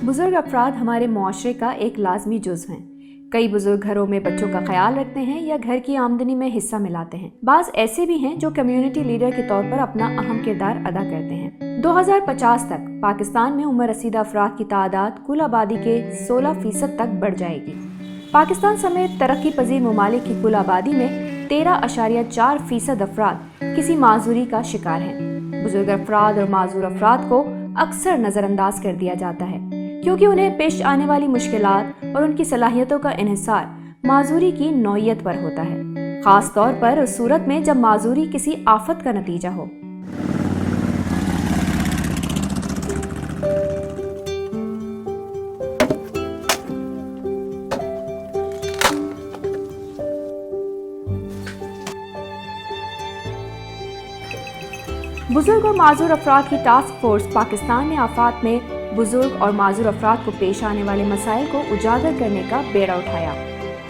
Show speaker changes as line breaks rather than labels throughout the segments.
बुजुर्ग अफराद हमारे मुआशरे का एक लाजमी जुज़ हैं। कई बुजुर्ग घरों में बच्चों का ख्याल रखते हैं या घर की आमदनी में हिस्सा मिलाते हैं। बाज़ ऐसे भी हैं जो कम्युनिटी लीडर के तौर पर अपना अहम किरदार अदा करते हैं। 2050 तक पाकिस्तान में उम्र रसीदा अफराद की तादाद कुल आबादी के 16% तक बढ़ जाएगी। पाकिस्तान समेत तरक्की पजीर ममालिक की कुल आबादी में 13.4% अफराद किसी माजूरी का शिकार हैं। बुजुर्ग अफराद और माजूर अफराद को अक्सर नज़रअंदाज कर दिया जाता है क्योंकि उन्हें पेश आने वाली मुश्किलात और उनकी सलाहियतों का इन्हिसार माजूरी की नौइयत पर होता है, खास तौर पर उस सूरत में जब माजूरी किसी आफत का नतीजा हो। बुजुर्ग और माजूर अफराद की टास्क फोर्स पाकिस्तान ने आफात में बुजुर्ग और माजूर अफराद को पेश आने वाले मसाइल को उजागर करने का बेड़ा उठाया।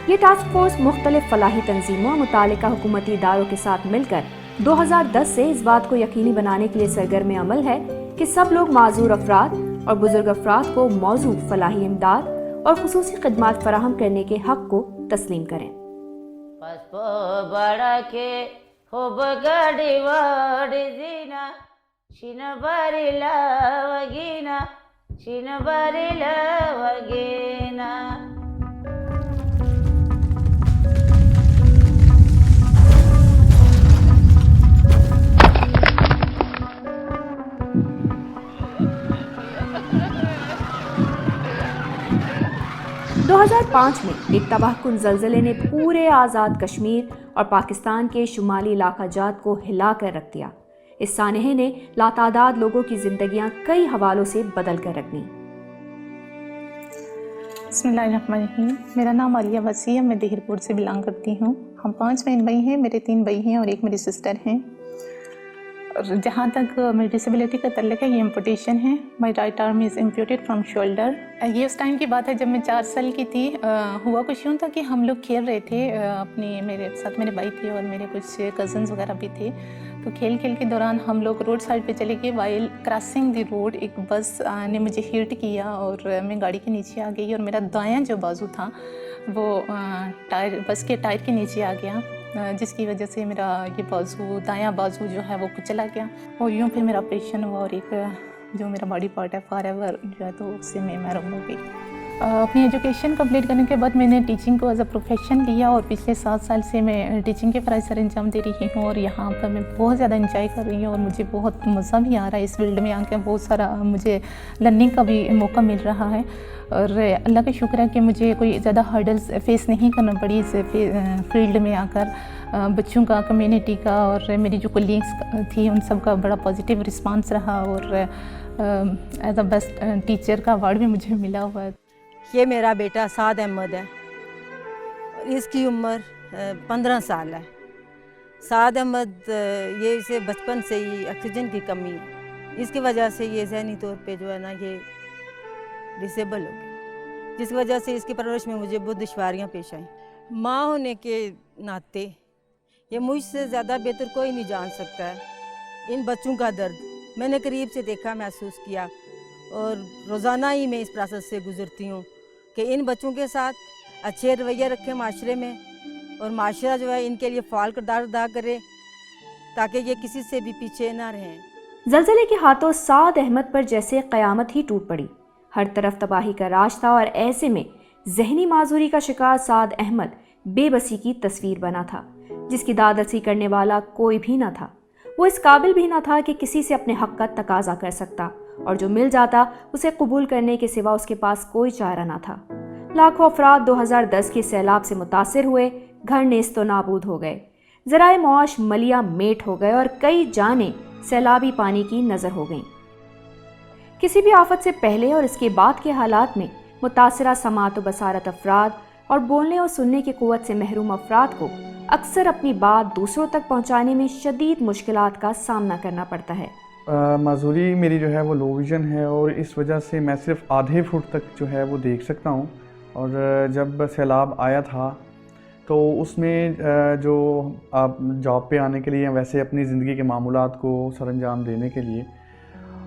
ये टास्क फोर्स मुख्तलिफ फलाही तंजीमों और मुतालिका हुकूमती इदारों के साथ मिलकर 2010 से इस बात को यकीनी बनाने के लिए सरगर्म अमल है कि सब लोग माजूर अफराद और बुजुर्ग अफराद को मौजू फलाही इमदाद और खुसूसी खिदमात फराहम करने के हक को तस्लीम करें। दो 2005 में एक तबाहकुन ज़लज़ले ने पूरे आज़ाद कश्मीर और पाकिस्तान के शुमाली इलाका जात को हिला कर रख दिया। इस सानहे ने लातादाद लोगों की जिंदगियां कई हवालों से बदल कर रख दी।
बिस्मिल्लाहिर्रहमानिर्रहीम। मेरा नाम आलिया वसी है, मैं देहरपुर से बिलोंग करती हूँ। हम 5 बहन भाई हैं, मेरे 3 भाई हैं और एक मेरी सिस्टर हैं। और जहाँ तक मेरी डिसेबिलिटी का तल्लुक़ है, ये एम्पुटेशन है। My right arm is amputated from shoulder. ये उस टाइम की बात है जब मैं 4 साल की थी। हुआ कुछ यूँ था कि हम लोग खेल रहे थे, मेरे साथ मेरे भाई थे और मेरे कुछ कज़न्स वगैरह भी थे। तो खेल के दौरान हम लोग रोड साइड पे चले गए। वाइल क्रॉसिंग द रोड एक बस ने मुझे हिट किया और मैं गाड़ी के नीचे आ गई और मेरा दायां जो बाजू था वो बस के टायर के नीचे आ गया, जिसकी वजह से मेरा ये दायां बाजू जो है वो कुचला गया और यूँ फिर मेरा ऑपरेशन हुआ और एक जो मेरा बॉडी पार्ट है फॉरएवर जो है तो उससे मैं महरूम हो गई। अपनी एजुकेशन कंप्लीट करने के बाद मैंने टीचिंग को एज अ प्रोफेशन लिया और पिछले 7 साल से मैं टीचिंग के फ़राइज़ सर अंजाम दे रही हूँ और यहाँ पर मैं बहुत ज़्यादा इंजॉय कर रही हूँ और मुझे बहुत मज़ा भी आ रहा है इस फील्ड में आकर। बहुत सारा मुझे लर्निंग का भी मौका मिल रहा है और अल्लाह का शुक्र है कि मुझे कोई ज़्यादा हर्डल्स फेस नहीं करना पड़ी इस फील्ड में आकर। बच्चों का, कम्युनिटी का और मेरी जो कोलीग्स थी उन सब का बड़ा पॉजिटिव रिस्पांस रहा और एज अ बेस्ट टीचर का अवार्ड भी मुझे मिला हुआ है।
ये मेरा बेटा साद अहमद है, इसकी उम्र 15 साल है। साद अहमद ये इसे बचपन से ही ऑक्सीजन की कमी है, इसकी वजह से ये ज़हनी तौर पे जो है ना ये डिसेबल हो गया, जिस वजह से इसकी परवरिश में मुझे बहुत दुश्वारियाँ पेश आई। माँ होने के नाते ये मुझसे ज़्यादा बेहतर कोई नहीं जान सकता है इन बच्चों का दर्द। मैंने करीब से देखा, महसूस किया और रोज़ाना ही मैं इस प्रोसेस से गुज़रती हूँ कि इन बच्चों के साथ अच्छे रवैया रखें माशरे में और माशरा जो है इनके लिए फ़ाल किरदार अदा करे ताकि ये किसी से भी पीछे ना रहें।
ज़लज़ले के हाथों साद अहमद पर जैसे क़यामत ही टूट पड़ी। हर तरफ तबाही का राज था और ऐसे में जहनी माजूरी का शिकार साद अहमद बेबसी की तस्वीर बना था, जिसकी दादरसी करने वाला कोई भी न था। वो इस काबिल भी न था कि किसी से अपने हक़ का तकाजा कर सकता और जो मिल जाता उसे कबूल करने के सिवा उसके पास कोई चारा न था। लाखों अफराद 2010 के सैलाब से मुतासिर हुए, घर नेस्तो नाबूद हो गए, ज़राए मौश मलिया मेट हो गए और कई जानें सैलाबी पानी की नज़र हो गईं। किसी भी आफत से पहले और इसके बाद के हालात में मुतासिरा समात व बसारत अफराद और बोलने और सुनने की क़ुव्वत से महरूम अफराद को अक्सर अपनी बात दूसरों तक पहुँचाने में शदीद मुश्किलात का सामना करना पड़ता है।
माजूरी मेरी जो है वो लो विज़न है और इस वजह से मैं सिर्फ आधे फुट तक जो है वो देख सकता हूँ। और जब सैलाब आया था तो उसमें जो आप जॉब पे आने के लिए वैसे अपनी ज़िंदगी के मामूलात को सरअंजाम देने के लिए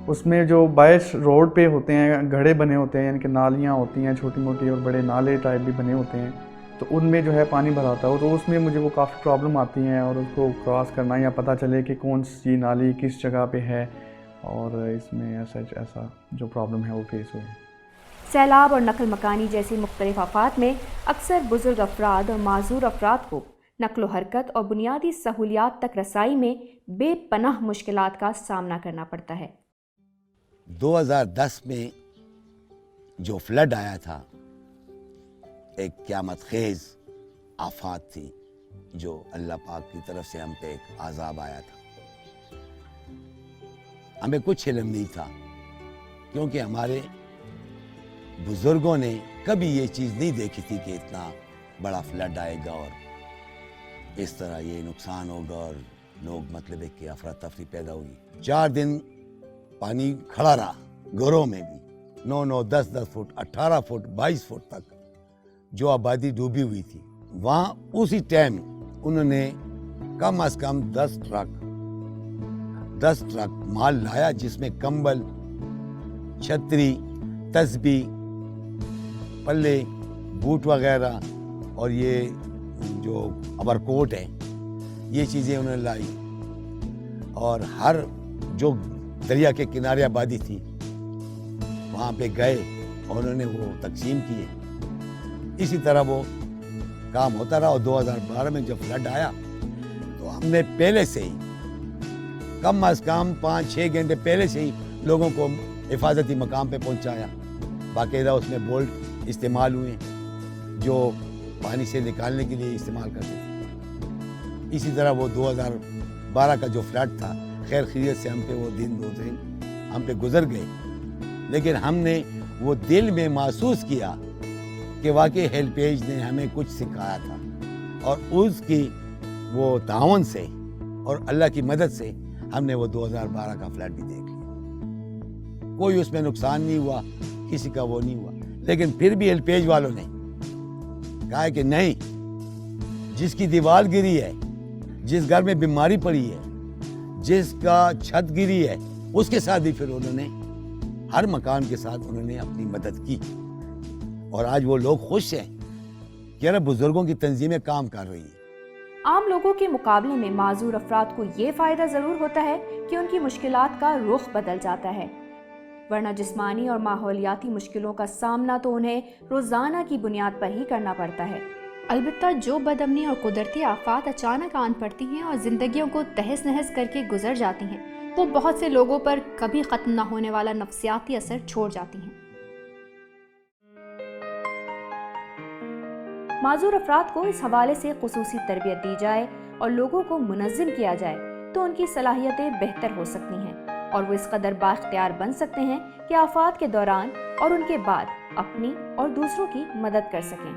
اس میں جو باعث روڈ پہ ہوتے ہیں گھڑے بنے ہوتے ہیں، یعنی کہ نالیاں ہوتی ہیں چھوٹی موٹی اور بڑے نالے ٹائپ بھی بنے ہوتے ہیں، تو ان میں جو ہے پانی بھرا ہوتا ہے، تو اس میں مجھے وہ کافی پرابلم آتی ہیں، اور اس کو کراس کرنا یا پتہ چلے کہ کون سی نالی کس جگہ پہ ہے، اور اس میں ایسا جو پرابلم ہے وہ فیس ہوئی۔
سیلاب اور نقل مکانی جیسی مختلف آفات میں اکثر بزرگ افراد اور معذور افراد کو نقل و حرکت اور بنیادی سہولیات تک رسائی میں بے پناہ مشکلات کا سامنا کرنا پڑتا ہے۔
2010 میں جو فلڈ آیا تھا ایک قیامت خیز آفات تھی، جو اللہ پاک کی طرف سے ہم پہ ایک عذاب آیا تھا۔ ہمیں کچھ علم نہیں تھا، کیونکہ ہمارے بزرگوں نے کبھی یہ چیز نہیں دیکھی تھی کہ اتنا بڑا فلڈ آئے گا اور اس طرح یہ نقصان ہوگا، اور لوگ مطلب ہے کہ افراتفری پیدا ہوگی۔ 4 دن پانی کھڑا رہا، گھروں میں بھی 9 10 فٹ 18 فٹ 22 فٹ تک جو آبادی ڈوبی ہوئی تھی، وہاں اسی ٹائم انہوں نے کم از کم 10 ٹرک مال لایا، جس میں کمبل، چھتری، تسبیح، پلے، بوٹ وغیرہ اور یہ جو اوور کوٹ ہے، یہ چیزیں انہوں نے لائی، اور ہر جو دریا کے کنارے آبادی تھی وہاں پہ گئے اور انہوں نے وہ تقسیم کیے۔ اسی طرح وہ کام ہوتا رہا، اور 2012 میں جب فلڈ آیا تو ہم نے پہلے سے ہی کم از کم 5-6 گھنٹے پہلے سے ہی لوگوں کو حفاظتی مقام پہ پہنچایا۔ باقاعدہ اس میں بولٹ استعمال ہوئے جو پانی سے نکالنے کے لیے استعمال کرتے تھے۔ اسی طرح وہ 2012 کا جو فلڈ تھا، خیر خیریت سے ہم پہ وہ دن 2 دن ہم پہ گزر گئے، لیکن ہم نے وہ دل میں محسوس کیا کہ واقعی ہیلپ ایج نے ہمیں کچھ سکھایا تھا، اور اس کی وہ تعاون سے اور اللہ کی مدد سے ہم نے وہ 2012 کا فلڈ بھی دیکھ لیا۔ کوئی اس میں نقصان نہیں ہوا، کسی کا وہ نہیں ہوا، لیکن پھر بھی ہیلپ ایج والوں نے کہا کہ نہیں، جس کی دیوار گری ہے، جس گھر میں بیماری پڑی ہے، جس کا چھت گری ہے، اس کے ساتھ بھی پھر انہوں نے ہر مکان کے ساتھ انہوں نے اپنی مدد کی، اور آج وہ لوگ خوش ہیں کہ بزرگوں کی تنظیمیں کام کر رہی ہیں۔
عام لوگوں کے مقابلے میں معذور افراد کو یہ فائدہ ضرور ہوتا ہے کہ ان کی مشکلات کا رخ بدل جاتا ہے، ورنہ جسمانی اور ماحولیاتی مشکلوں کا سامنا تو انہیں روزانہ کی بنیاد پر ہی کرنا پڑتا ہے۔ البتہ جو بدامنی اور قدرتی آفات اچانک آن پڑتی ہیں اور زندگیوں کو تہس نہس کر کے گزر جاتی ہیں، وہ بہت سے لوگوں پر کبھی ختم نہ ہونے والا نفسیاتی اثر چھوڑ جاتی ہیں۔ معذور افراد کو اس حوالے سے خصوصی تربیت دی جائے اور لوگوں کو منظم کیا جائے تو ان کی صلاحیتیں بہتر ہو سکتی ہیں، اور وہ اس قدر بااختیار بن سکتے ہیں کہ آفات کے دوران اور ان کے بعد اپنی اور دوسروں کی مدد کر سکیں۔